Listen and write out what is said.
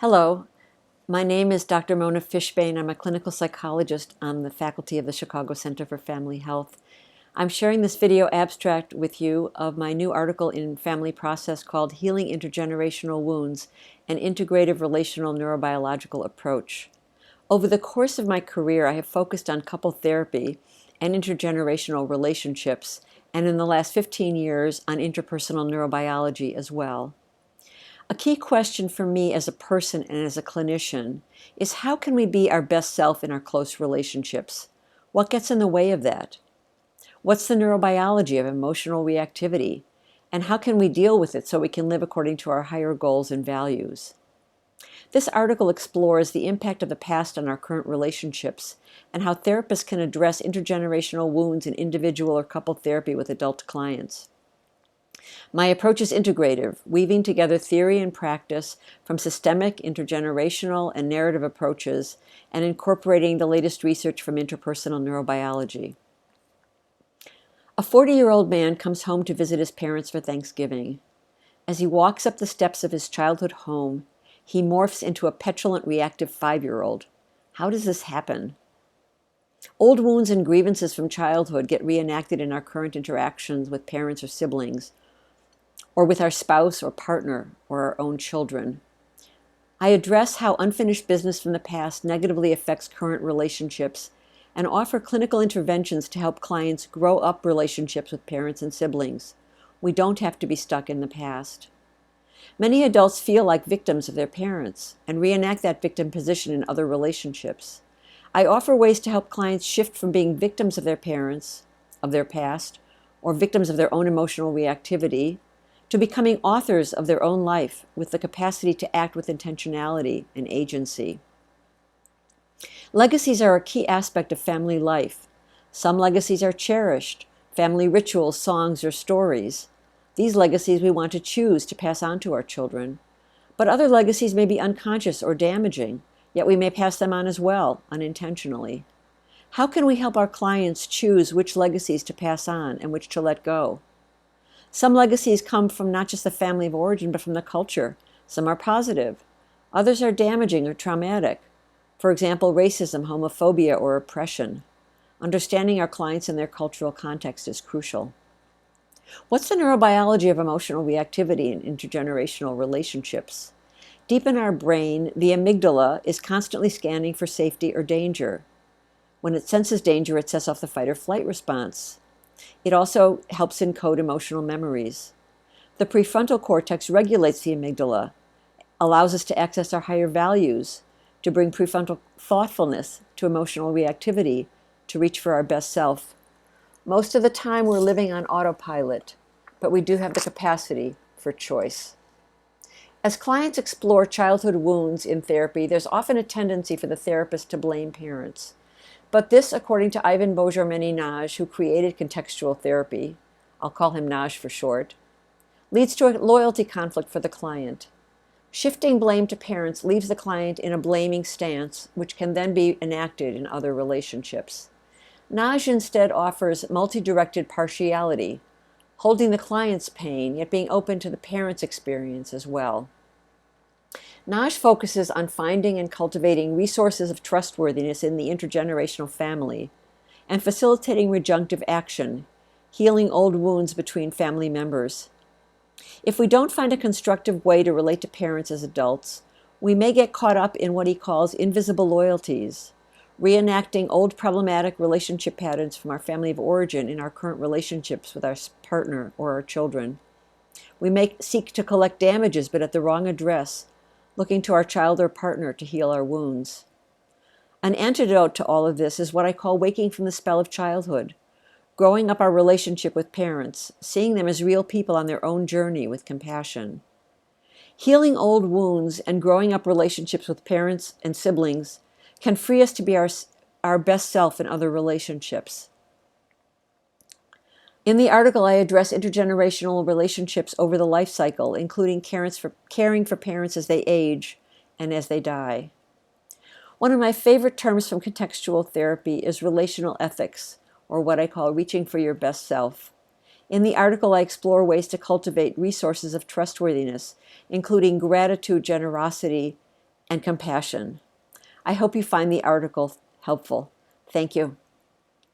Hello, my name is Dr. Mona Fishbane. I'm a clinical psychologist on the faculty of the Chicago Center for Family Health. I'm sharing this video abstract with you of my new article in Family Process called Healing Intergenerational Wounds, an Integrative Relational Neurobiological Approach. Over the course of my career, I have focused on couple therapy and intergenerational relationships, and in the last 15 years on interpersonal neurobiology as well. A key question for me as a person and as a clinician is how can we be our best self in our close relationships? What gets in the way of that? What's the neurobiology of emotional reactivity? And how can we deal with it so we can live according to our higher goals and values? This article explores the impact of the past on our current relationships and how therapists can address intergenerational wounds in individual or couple therapy with adult clients. My approach is integrative, weaving together theory and practice from systemic, intergenerational, and narrative approaches, and incorporating the latest research from interpersonal neurobiology. A 40-year-old man comes home to visit his parents for Thanksgiving. As he walks up the steps of his childhood home, he morphs into a petulant, reactive 5-year-old. How does this happen? Old wounds and grievances from childhood get reenacted in our current interactions with parents or siblings, or with our spouse or partner or our own children. I address how unfinished business from the past negatively affects current relationships and offer clinical interventions to help clients grow up relationships with parents and siblings. We don't have to be stuck in the past. Many adults feel like victims of their parents and reenact that victim position in other relationships. I offer ways to help clients shift from being victims of their parents, of their past, or victims of their own emotional reactivity, to becoming authors of their own life with the capacity to act with intentionality and agency. Legacies are a key aspect of family life. Some legacies are cherished, family rituals, songs, or stories. These legacies we want to choose to pass on to our children. But other legacies may be unconscious or damaging, yet we may pass them on as well, unintentionally. How can we help our clients choose which legacies to pass on and which to let go? Some legacies come from not just the family of origin, but from the culture. Some are positive. Others are damaging or traumatic. For example, racism, homophobia, or oppression. Understanding our clients and their cultural context is crucial. What's the neurobiology of emotional reactivity in intergenerational relationships? Deep in our brain, the amygdala is constantly scanning for safety or danger. When it senses danger, it sets off the fight or flight response. It also helps encode emotional memories. The prefrontal cortex regulates the amygdala, allows us to access our higher values, to bring prefrontal thoughtfulness to emotional reactivity, to reach for our best self. Most of the time we're living on autopilot, but we do have the capacity for choice. As clients explore childhood wounds in therapy, there's often a tendency for the therapist to blame parents. But this, according to Ivan Bojar-Meni-Nagy, who created contextual therapy, I'll call him Nagy for short, leads to a loyalty conflict for the client. Shifting blame to parents leaves the client in a blaming stance, which can then be enacted in other relationships. Nagy instead offers multi-directed partiality, holding the client's pain, yet being open to the parent's experience as well. Nagy focuses on finding and cultivating resources of trustworthiness in the intergenerational family and facilitating rejunctive action, healing old wounds between family members. If we don't find a constructive way to relate to parents as adults, we may get caught up in what he calls invisible loyalties, reenacting old problematic relationship patterns from our family of origin in our current relationships with our partner or our children. We may seek to collect damages, but at the wrong address, looking to our child or partner to heal our wounds. An antidote to all of this is what I call waking from the spell of childhood, growing up our relationship with parents, seeing them as real people on their own journey with compassion. Healing old wounds and growing up relationships with parents and siblings can free us to be our best self in other relationships. In the article, I address intergenerational relationships over the life cycle, including caring for parents as they age and as they die. One of my favorite terms from contextual therapy is relational ethics, or what I call reaching for your best self. In the article, I explore ways to cultivate resources of trustworthiness, including gratitude, generosity, and compassion. I hope you find the article helpful. Thank you.